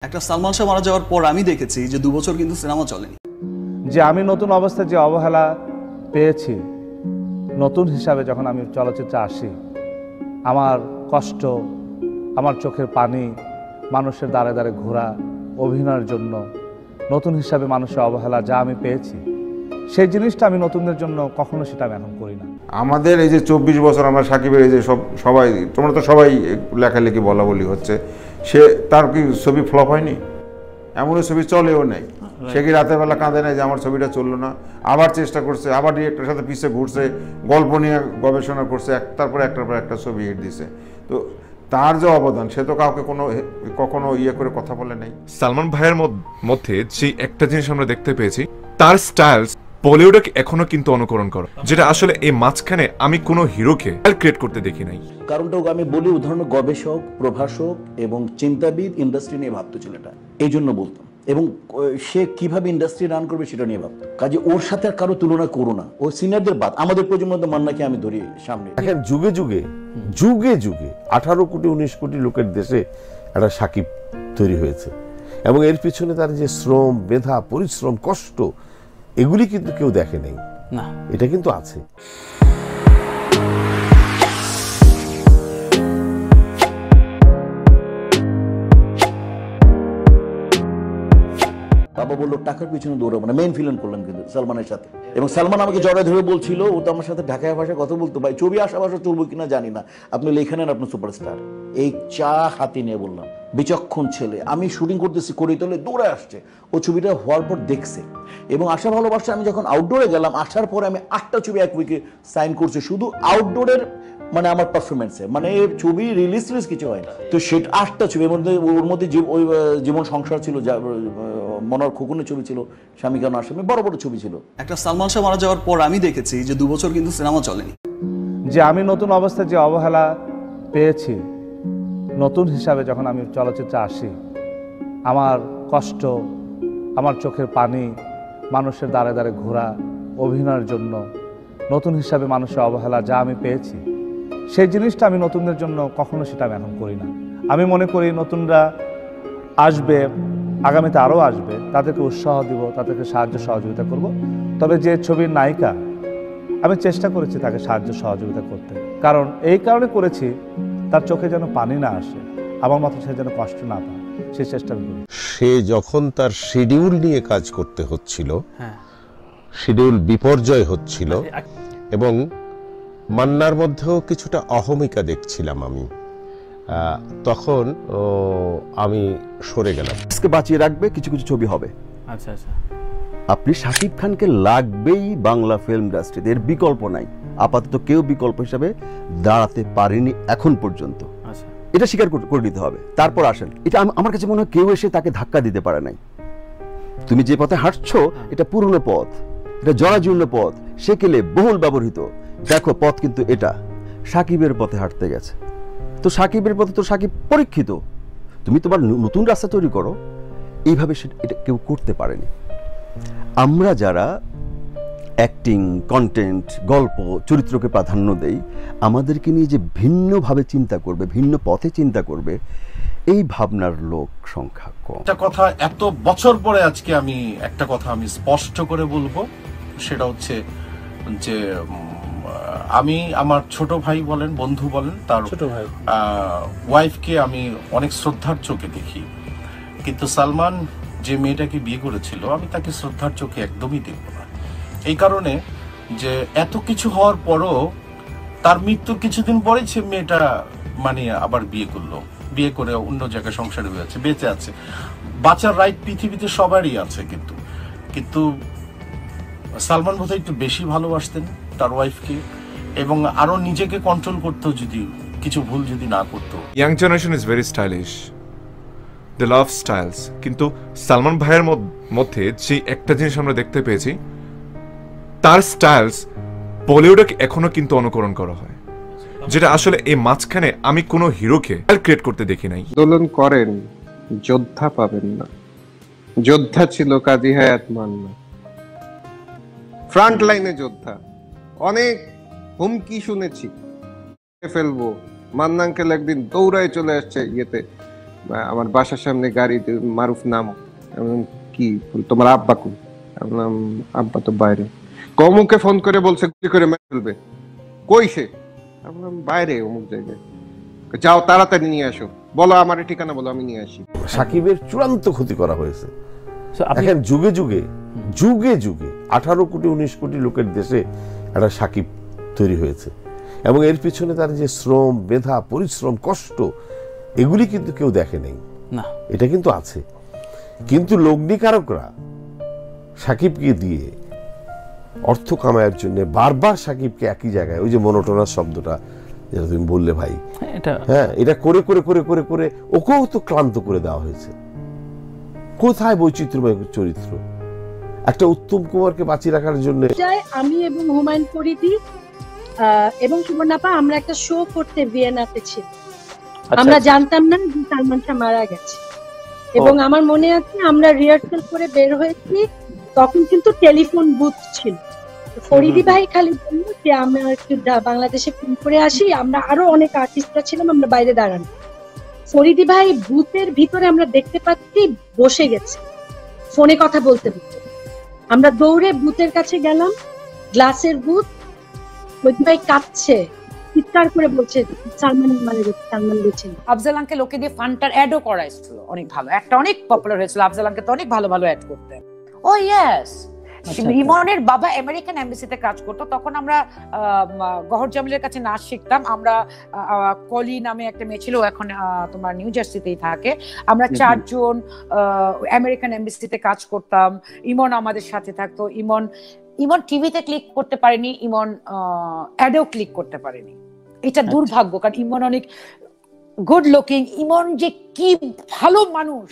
একটা সালমান শাহ মারা যাওয়ার পর আমি দেখেছি যে 2 বছর কিন্তু সিনেমা চলেনি। যে আমি নতুন অবস্থায় যে অবহেলা পেয়েছি, নতুন হিসাবে যখন আমি চলচ্চিত্রে আসি, আমার কষ্ট, আমার চোখের পানি, মানুষের দ্বারে দ্বারে ঘোরা, অভিনয়ের জন্য নতুন হিসাবে মানুষের অবহেলা যা আমি পেয়েছি, সেই জিনিসটা আমি নতুনদের জন্য কখনো সেটা আমি এখন করি না। আমাদের এই যে 24 বছর আমরা সাকিবের এই যে সবাই তোমরা তো সবাই লেখালেখি বলা বলি হচ্ছে, সে তার কি ছবি ফ্লপ হয়নি? এমনও ছবি চলেও নেই। সে কি রাতের বেলা কাঁদে নাই যে আমার ছবিটা চললো না, আবার চেষ্টা করছে, আবার ডিরেক্টরের সাথে পিছে ঘুরছে, গল্প নিয়ে গবেষণা করছে, তারপর একটার পর একটা ছবি হিট দিছে। তো তার যে অবদান, সে তো কাউকে কখনো ইয়ে করে কথা বলে নাই। সালমান ভাইয়ের মধ্যে যে একটা জিনিস আমরা দেখতে পেয়েছি, তার স্টাইলস বলিউডকে এখনো কিন্তু অনুকরণ করে, যেটা আসলে এই মাঝখানে আমি কোনো হিরোকে ক্রিয়েট করতে দেখি নাই। কারণটা আমি বলি, উদাহরণ গবেষক, প্রভাষক এবং চিন্তাবিদ, ইন্ডাস্ট্রি নিয়ে ভাবতো ছেলেটা, এই জন্য বলতাম। এবং সে কিভাবে ইন্ডাস্ট্রি রান করবে সেটা নিয়ে ভাবতো। কাজে ওর সাথে আর কারো তুলনা করো না, ও সিনিয়রদের বাদ। আমাদের প্রজন্মের মান্নাকে আমি ধরি সামনে। এখন যুগে যুগে 18 কোটি 19 কোটি লোকের দেশে একটা সাকিব তৈরি হয়েছে, এবং এর পিছনে তার যে শ্রম, মেধা, পরিশ্রম, কষ্ট, এগুলি কিন্তু কেউ দেখে নাই না, এটা কিন্তু আছে। বাবা বললো টাকার পিছনে দৌড়াবো না, মেইন ফিল্ম করলাম কিন্তু সালমানের সাথে। এবং সালমান আমাকে জড়ায় ধরে বলছিল, ও তো আমার সাথে ঢাকায় ভাষায় কথা বলতো, ভাই ছবি আসাবাসা চলবো কিনা জানি না, আপনি লেখা নেন, আপনার সুপারস্টার। এই চা হাতে নিয়ে বললাম, বিচক্ষণ ছেলে। আমি শুটিং করতেছি, করিতলে দৌড়ে আসছে, ও ছবিটা হওয়ার পর দেখছে। এবং আশা ভালোবাসা আমি যখন আউটডোরে গেলাম, আসার পরে আমি 8টা ছবি এক উইকে সাইন করছি, শুধু আউটডোরের মানে আমার পারফরমেন্সে, মানে ছবি রিলিজ কিছু হয় না। তো সেটা 8টা ছবি, ওর মধ্যে ওই জীবন সংসার ছিল, মনোহর খোকনের ছবি ছিল, স্বামী কেন আসামি, বড় বড় ছবি ছিল। একটা সালমান শাহ মারা যাওয়ার পর আমি দেখেছি যে 2 বছর কিন্তু সিনেমা চলেনি। যে আমি নতুন অবস্থায় যে অবহেলা পেয়েছি, নতুন হিসাবে যখন আমি চলচ্চিত্রে আসি, আমার কষ্ট, আমার চোখের পানি, মানুষের দ্বারে দ্বারে ঘোরা, অভিনয়ের জন্য নতুন হিসাবে মানুষের অবহেলা যা আমি পেয়েছি, সেই জিনিসটা আমি নতুনদের জন্য কখনো সেটা আমি এখন করি না। আমি মনে করি নতুনরা আসবে, আগামীতে আরও আসবে, তাদেরকে উৎসাহ দিব, তাদেরকে সাহায্য সহযোগিতা করব। তবে যে ছবির নায়িকা, আমি চেষ্টা করেছি তাকে সাহায্য সহযোগিতা করতে, কারণ এই কারণে করেছি তার চোখে যেন পানি না আসে, আমার মতো সে যেন কষ্ট না পায়, সেই চেষ্টা আমি করি। সে যখন তার শিডিউল নিয়ে কাজ করতে হচ্ছিল, শিডিউল বিপর্যয় হচ্ছিল, এবং মান্নার মধ্যেও কিছুটা অহমিকা দেখছিলাম আমি, তখন আমি সরে গেলাম। আজকে বাঁচিয়ে রাখবে, কিছু কিছু ছবি হবে। আচ্ছা আচ্ছা, আপনি শাকিব খানকে লাগবেই বাংলা ফিল্ম ইন্ডাস্ট্রিতে, এর বিকল্প নাই। আপাতত কেউ বিকল্প হিসাবে দাঁড়াতে পারেনি এখন পর্যন্ত, এটা স্বীকার করে নিতে হবে। তারপর আসেন, এটা আমার কাছে মনে হয় কেউ এসে তাকে ধাক্কা দিতে পারে নাই। তুমি যে পথে হাঁটছো, এটা পুরনো পথ, এটা জরাজীর্ণ পথ, সেকেলে বহুল ব্যবহৃত। দেখো পথ কিন্তু এটা সাকিবের পথে হাঁটতে গেছে। তো সাকিবের পথে তো সাকিব পরীক্ষিত, তুমি তোমার নতুন রাস্তা তৈরি করো। এইভাবে এটা কেউ করতে পারেনি। আমরা যারা অ্যাক্টিং, কন্টেন্ট, গল্প, চরিত্রকে প্রাধান্য দেই, আমাদেরকে নিয়ে যে ভিন্নভাবে চিন্তা করবে, ভিন্ন পথে চিন্তা করবে, এই ভাবনার লোক সংখ্যা কম। একটা কথা এত বছর পরে আজকে আমি একটা কথা আমি স্পষ্ট করে বলবো, সেটা হচ্ছে যে আমি আমার ছোট ভাই বলেন, বন্ধু বলেন, তার ছোট ভাই ওয়াইফকে আমি অনেক শ্রদ্ধার চোখে দেখি, কিন্তু সালমান যে মেয়েটাকে বিয়ে করেছিল, আমি তাকে শ্রদ্ধার চোখে একদমই দেখব না। এই কারণে যে এত কিছু হওয়ার পরও তার মৃত্যুর কিছুদিন পরেই সে মেয়েটা মানে আবার বিয়ে করলো, বিয়ে করে অন্য জায়গায় সংসারে হয়ে আছে, বেঁচে আছে। বাঁচার রাইট পৃথিবীতে সবারই আছে, কিন্তু সালমান বোধহয় একটু বেশি ভালোবাসতেন তার ওয়াইফকে, এবং আরো নিজেকে কন্ট্রোল করতো, যদি কিছু ভুল যদি না করতো। Young generation is very stylish, they love styles, কিন্তু সালমান ভাইয়ের মধ্যে যে একটা জিনিস আমরা দেখতে পেয়েছি, তার স্টাইলস বলিউডকে এখনো কিন্তু অনুকরণ করা হয়, যেটা আসলে এই মাঝখানে আমি কোনো হিরোকে ক্রিয়েট করতে দেখি নাই। আন্দোলন করেন, যোদ্ধা পাবেন না। যোদ্ধা ছিল কাজী হায়াত মান্না, ফ্রন্ট লাইনে যোদ্ধা। অনেক হুমকি শুনেছি, ফেলবো। মান্না আঙ্কেল একদিন দৌড়ায় চলে আসছে ইয়েতে, আমার বাসার সামনে গাড়িতে মারুফ নামো। কি তোমার আব্বা কই? আব্বা তো বাইরে। কমুকে ফোন করে বলছে গুলি করে মেরে ফেলবে। কই সে? বাইরে অমুক জায়গায়। যাও তাড়াতাড়ি নিয়ে আসো, বলো আমার ঠিকানা বলো, আমি নিয়ে আসি। সাকিবের চূড়ান্ত ক্ষতি করা হয়েছে। এখন যুগে যুগে যুগে যুগে 18 কোটি 19 কোটি লোকের দেশে একটা সাকিব তৈরি হয়েছে, এবং এর পিছনে তার যে শ্রম, মেধা, পরিশ্রম, কষ্ট, এগুলি কিন্তু কেউ দেখে নেই না, এটা কিন্তু আছে। কিন্তু লগ্নিকারকরা সাকিবকে দিয়ে অর্থ কামানোর জন্য বারবার সাকিবকে একই জায়গায়, ওই যে মনোটোনাস শব্দটা যেটা তুমি বললে ভাই, এটা করে করে করে করে করে ওকেও তো ক্লান্ত করে দেওয়া হয়েছে। কোথায় বৈচিত্র্যময় চরিত্র? একটা উত্তম কুমারকে বাঁচিয়ে রাখার জন্য আমি এবং হুমায়ুন ফরিদি এবং সুবর্ণাপা আমরা একটা শো করতে ভিয়েনাতে ছিলাম। আমরা জানতাম না যে সালমান শাহ মারা গেছে, এবং আমার মনে আছে আমরা রিহার্সাল করে বের হয়েছি, তখন কিন্তু টেলিফোন বুথ ছিল। ফরিদি ভাই খালি বলল যে আমরা একটু বাংলাদেশে ফোন করে আসি, আমরা আরো অনেক আর্টিস্টরা ছিলাম, আমরা বাইরে দাঁড়ানো। ফরিদি ভাই বুথের ভিতরে আমরা দেখতে পাচ্ছি বসে গেছে, ফোনে কথা বলতে বলতে। আমরা দৌড়ে বুথের কাছে গেলাম, গ্লাসের বুথ, ফরিদি ভাই কাঁদছে, চিৎকার করে বলছে সালমান মারা গেছে, সালমান গেছেন। আফজাল আঙ্কেল লোকে দিয়ে ফান্টার অ্যাডও করাইছিল, অনেক ভালো, একটা অনেক পপুলার হয়েছিল। আফজাল আঙ্কেল তো অনেক ভালো ভালো অ্যাড করতেন। ও ইয়েস, ইমনের বাবা আমেরিকান এমবাসিতে কাজ করতো, তখন আমরা গহর জামিলের কাছে নাচ শিখতাম। আমরা কলি নামে একটা মেয়ে ছিল, এখন তোমার নিউ জার্সিতেই থাকে। আমরা 4 জন আমেরিকান এমবাসিতে কাজ করতাম। ইমন আমাদের সাথে থাকতো। ইমন টিভিতে ক্লিক করতে পারেনি, ইমন অ্যাডেও ক্লিক করতে পারেনি। এটা দুর্ভাগ্য, কারণ ইমন অনেক গুড লুকিং। ইমন যে কি ভালো মানুষ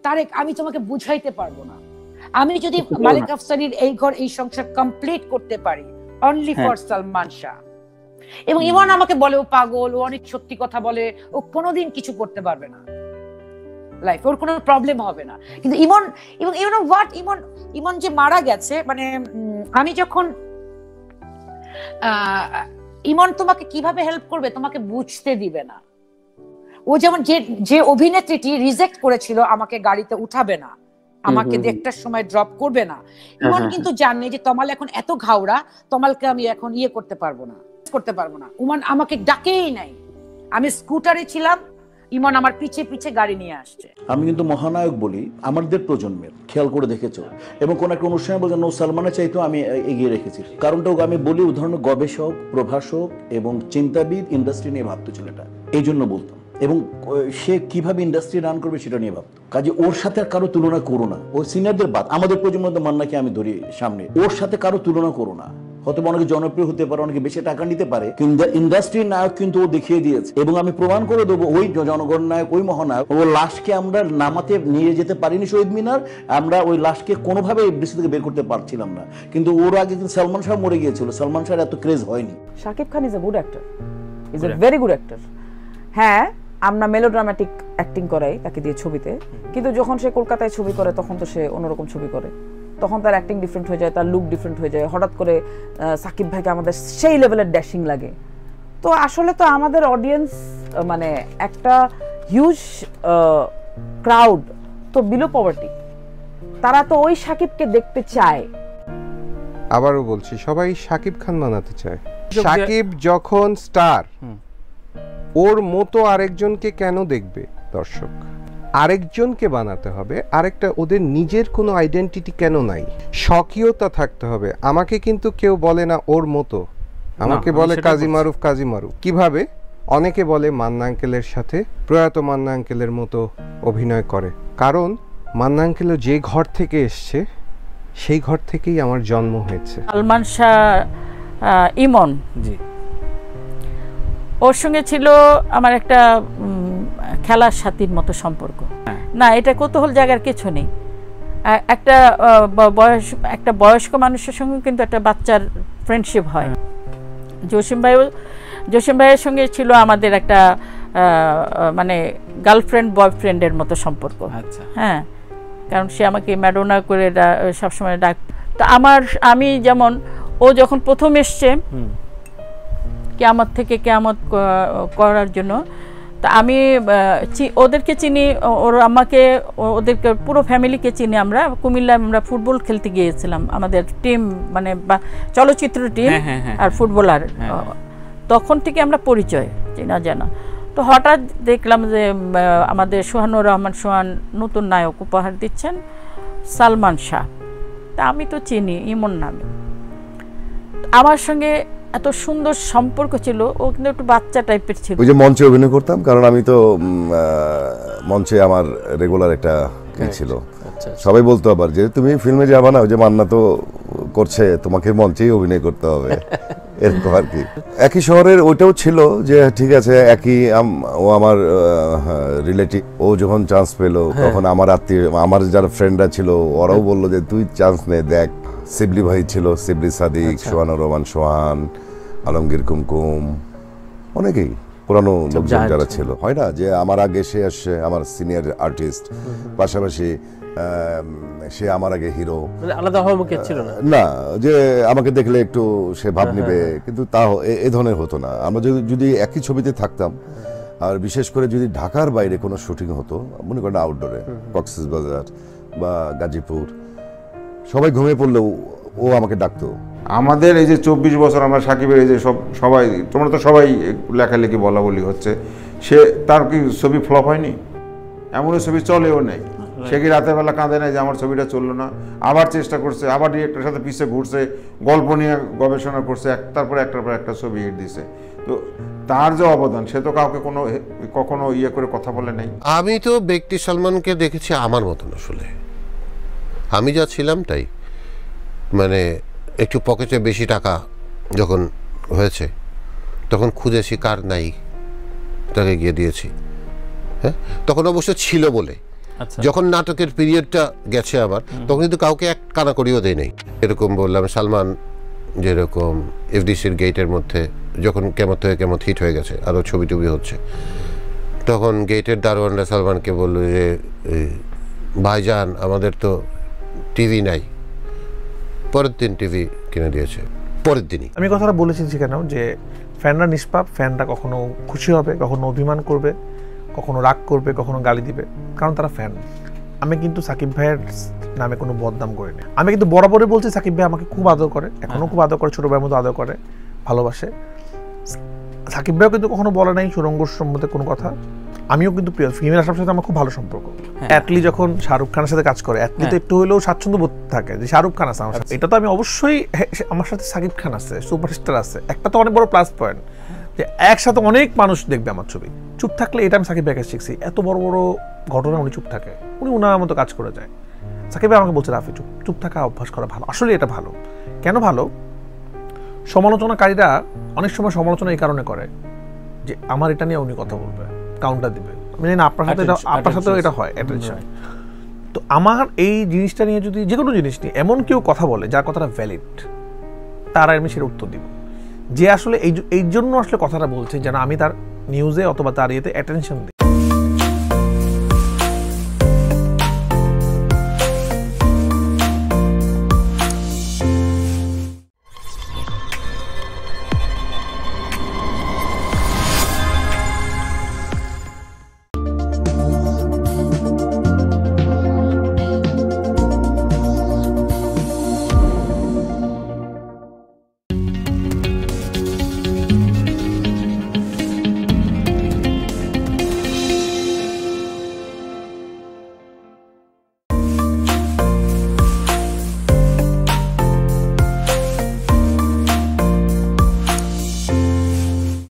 তারেক, আমি তোমাকে বুঝাইতে পারবো না। আমি যদি মালিক আফসারির এই ঘর এই সংসার কমপ্লিট করতে পারি অনলি ফর সালমান শাহ। এবং ইমন আমাকে বলে ও পাগল, ও অনেক সত্যি কথা বলে, ও কোনোদিন কিছু করতে পারবে না লাইফ, ওর কোনো প্রবলেম হবে না। কিন্তু ইমন, এবং ইউ নো হোয়াট, ইমন যে মারা গেছে, মানে আমি যখন ইমন তোমাকে কিভাবে হেল্প করবে তোমাকে বুঝতে দিবে না। ও যেমন যে অভিনেত্রীটি রিজেক্ট করেছিল আমাকে গাড়িতে উঠাবে না, আমাকে দেখটার সময় ড্রপ করবে না, ইমন কিন্তু জানে যে তমাল এখন এত ঘাওড়া, তমালকে আমি এখন করতে পারবো না। ইমন আমাকে ডাকেই নাই, আমি স্কুটারে ছিলাম, ইমন আমার পিছে পিছে গাড়ি নিয়ে আসছে। আমি কিন্তু মহানায়ক বলি আমাদের প্রজন্মের, খেয়াল করে দেখেছো, এবং কোন একটা অনুষ্ঠানে বলছেন ও সালমানের চাইতেও আমি এগিয়ে রেখেছি। কারণটাও আমি বলি, উদাহরণ গবেষক, প্রভাষক এবং চিন্তাবিদ, ইন্ডাস্ট্রি নিয়ে ভাবতো ছেলেটা, এই জন্য বলতাম। এবং সে কিভাবে ইন্ডাস্ট্রি রান করবে সেটা নিয়ে ভাবতো। কাজে ওর সাথে আর কারো তুলনা করো না। ও সিনিয়রদের বাদ, আমাদের প্রজন্মের মান্নাকে আমি ধরি সামনে, ওর সাথে কারো তুলনা করো না। হয়তো অনেকে জনপ্রিয় হতে পারে, অনেকে বেশি টাকা নিতে পারে, কিন্তু ইন্ডাস্ট্রির নায়ক কিন্তু ও দেখিয়ে দিয়েছে। এবং আমি প্রমাণ করে দেবো, ওই জনগণ নায়ক, ওই মহানায়ক, ওর লাশকে আমরা নামাতে নিয়ে যেতে পারিনি শহীদ মিনার, আমরা ওই লাশকে কোনোভাবে দেশ থেকে বের করতে পারছিলাম না। কিন্তু ওর আগে কিন্তু সালমান শাহ মরে গিয়েছিল, সালমান শাহ এত ক্রেজ হয়নি। Shakib Khan is a good actor, is a very good actor. হ্যাঁ, আমরা মেলোড্রামাটিক অ্যাক্টিং করাই তাকে দিয়ে ছবিতে, কিন্তু যখন সে কলকাতায় ছবি করে তখন তো সে অন্যরকম ছবি করে, তখন তার অ্যাক্টিং ডিফারেন্ট হয়ে যায়, তার লুক ডিফারেন্ট হয়ে যায়। হঠাৎ করে সাকিব ভাইকে আমাদের সেই লেভেলের ড্যাশিং লাগে। তো আসলে তো আমাদের অডিয়েন্স মানে একটা হিউজ ক্রাউড তো বিলো পভার্টি, তারা তো ওই সাকিবকে দেখতে চায়। আবারও বলছি, সবাই সাকিব খান বানাতে চায়। সাকিব যখন স্টার, ওর মতো আরেকজনকে কেন দেখবে দর্শক? আরেকজনকে বানাতে হবে, আরেকটা, ওদের নিজের কোনো আইডেন্টিটি কেন নাই? স্বকীয়তা থাকতে হবে। আমাকে কিন্তু কেউ বলে না ওর মতো, আমাকে বলে কাজী মারুফ। কিভাবে? অনেকে বলে মান্না আঙ্কেলের সাথে, প্রয়াত মান্না আঙ্কেলের মতো অভিনয় করে। কারণ মান্না আঙ্কেলও যে ঘর থেকে এসছে সেই ঘর থেকেই আমার জন্ম হয়েছে। সালমান শাহ ইমন জি, ওর সঙ্গে ছিল আমার একটা খেলার সাথীর মতো সম্পর্ক। না, এটা কৌতূহল জায়গার কিছু নেই। একটা বয়স্ক মানুষের সঙ্গে কিন্তু একটা বাচ্চার ফ্রেন্ডশিপ হয়। জসিম ভাইয়ের সঙ্গে ছিল আমাদের একটা মানে গার্লফ্রেন্ড বয়ফ্রেন্ডের মতো সম্পর্ক। হ্যাঁ, কারণ সে আমাকে ম্যাডোনা করে সবসময় ডাক। তো আমি যেমন, ও যখন প্রথম এসছে কেয়ামত থেকে কেয়ামত করার জন্য, তা আমি ওদেরকে চিনি, ওরা আমাকে, ওদেরকে পুরো ফ্যামিলিকে চিনি। আমরা কুমিল্লায় আমরা ফুটবল খেলতে গিয়েছিলাম, আমাদের টিম মানে চলচ্চিত্র টিম আর ফুটবলার, তখন থেকে আমরা পরিচয় চেনা জানা। তো হঠাৎ দেখলাম যে আমাদের সোহানুর রহমান সোহান নতুন নায়ক উপহার দিচ্ছেন, সালমান শাহ। তা আমি তো চিনি ইমন নামে, আমার সঙ্গে এত সুন্দর সম্পর্ক ছিল। ও কিন্তু একটু বাচ্চা টাইপের ছিল। ওই যে মঞ্চে অভিনয় করতাম, কারণ আমি তো মঞ্চে আমার রেগুলার একটা ছিল। সবাই বলতো আবার যে তুমি ফিল্মে যাবা না, ওই যে মান্না তো করছে, তোমাকে মঞ্চেই অভিনয় করতে হবে, এরকম আর কি। একই শহরের ওইটাও ছিল যে ঠিক আছে, একই ও আমার রিলেটিভ, ও যখন চান্স পেলো তখন আমার আত্মীয়, আমার যারা ফ্রেন্ডরা ছিল ওরাও বললো যে তুই চান্স নে, দেখ। শিবলি ভাই ছিল, শিবলি সাদিক, সোহানুর রহমান সোহান, আলমগীর কুমকুম, অনেকেই পুরানো লোকজন যারা ছিল। হয় না যে আমার আগে সে আসছে, আমার সিনিয়র আর্টিস্ট, পাশাপাশি সে আমার আগে হিরো, আলাদা হওয়ার মুখে ছিল না যে আমাকে দেখলে একটু সে ভাব নিবে, কিন্তু তা এ ধরনের হতো না। আমরা যদি একই ছবিতে থাকতাম, আর বিশেষ করে যদি ঢাকার বাইরে কোনো শুটিং হতো, মনে করেন আউটডোরে, কক্সবাজার বা গাজীপুর, সবাই ঘুমিয়ে পড়লেও ও আমাকে ডাকতো। আমাদের এই যে 24 বছর আমরা সাকিবের এই যে সবাই, তোমরা তো সবাই লেখালেখি বলা বলি হচ্ছে, সে তার কি ছবি ফ্লপ হয়নি? এমন ছবি চলেও নেই। সে কি রাতের বেলা কাঁদে নাই যে আমার ছবিটা চললো না, আবার চেষ্টা করছে, আবার ডিরেক্টরের সাথে পিছিয়ে ঘুরছে, গল্প নিয়ে গবেষণা করছে, একটার পর একটা ছবি হিট দিছে। তো তার যে অবদান, সে তো কাউকে কখনো ইয়ে করে কথা বলে নাই। আমি তো ব্যক্তি সালমানকে দেখেছি আমার মতন, আসলে আমি যা ছিলাম তাই। মানে একটু পকেটে বেশি টাকা যখন হয়েছে তখন খুঁজেছি কার নাই, তাকে গিয়ে দিয়েছি। হ্যাঁ, তখন অবশ্য ছিল বলে। যখন নাটকের পিরিয়ডটা গেছে আমার, তখন কিন্তু কাউকে এক কানাকড়িও দেয় নাই। এরকম বললাম, সালমান যেরকম এফডিসির গেটের মধ্যে যখন কেমত হয়ে কেমত হিট হয়ে গেছে, আরও ছবি টবি হচ্ছে, তখন গেটের দারোয়ানরা সালমানকে বলল যে ভাইজান আমাদের তো টিভি নাই। পরের দিন টিভি কিনে দিয়েছে, পরের দিনই। আমি কথাটা বলেছি সেখানেও যে ফ্যানরা নিষ্পাপ, ফ্যানরা কখনো খুশি হবে, কখনো অভিমান করবে, কখনো রাগ করবে, কখনো গালি দিবে, কারণ তারা ফ্যান। আমি কিন্তু সাকিব ভাইয়ের নামে কোনো বদনাম করিনি। আমি কিন্তু বরাবরই বলছি সাকিব ভাই আমাকে খুব আদর করে, এখনো খুব আদর করে, ছোট ভাইয়ের মতো আদর করে, ভালোবাসে। সাকিব ভাইও কিন্তু কখনো বলে নাই সুরঙ্গ সম্বন্ধে কোনো কথা। আমিও কিন্তু প্রিয় ফিমেল আশরাফের সাথে আমার খুব ভালো সম্পর্ক। অ্যাটলি যখন শাহরুখ খানের সাথে কাজ করে, অ্যাটলি তো একটু হলেও স্বাচ্ছন্দ্য বোধ থাকে যে শাহরুখ খান আছে আমার সাথে। এটা তো আমি অবশ্যই, আমার সাথে সাকিব খান আছে, সুপারস্টার আছে, একটা তো অনেক বড় প্লাস পয়েন্ট যে একসাথে অনেক মানুষ দেখবে আমার ছবি। চুপ থাকলে, এটা আমি সাকিব ভাইকে শিখছি, এত বড় বড় ঘটনা উনি চুপ থাকে, উনি ওনার মতো কাজ করে যায়। সাকিব ভাই আমাকে বলছে রাফি চুপ থাকা অভ্যাস করা ভালো। আসলে এটা ভালো। কেন ভালো? সমালোচনাকারীরা অনেক সময় সমালোচনা এই কারণে করে যে আমার এটা নিয়ে উনি কথা বলবে, কাউন্টার দিবে। আমি জানি না আপনার সাথেও এটা হয়, অ্যাটেনশন। তো আমার এই জিনিসটা নিয়ে যদি যে কোনো জিনিস নিয়ে এমন কেউ কথা বলে যার কথাটা ভ্যালিড, তার আমি সেটা উত্তর দিব। যে আসলে এই জন্য আসলে কথাটা বলছে যেন আমি তার নিউজে অথবা তার ইয়েতে অ্যাটেনশন দিই।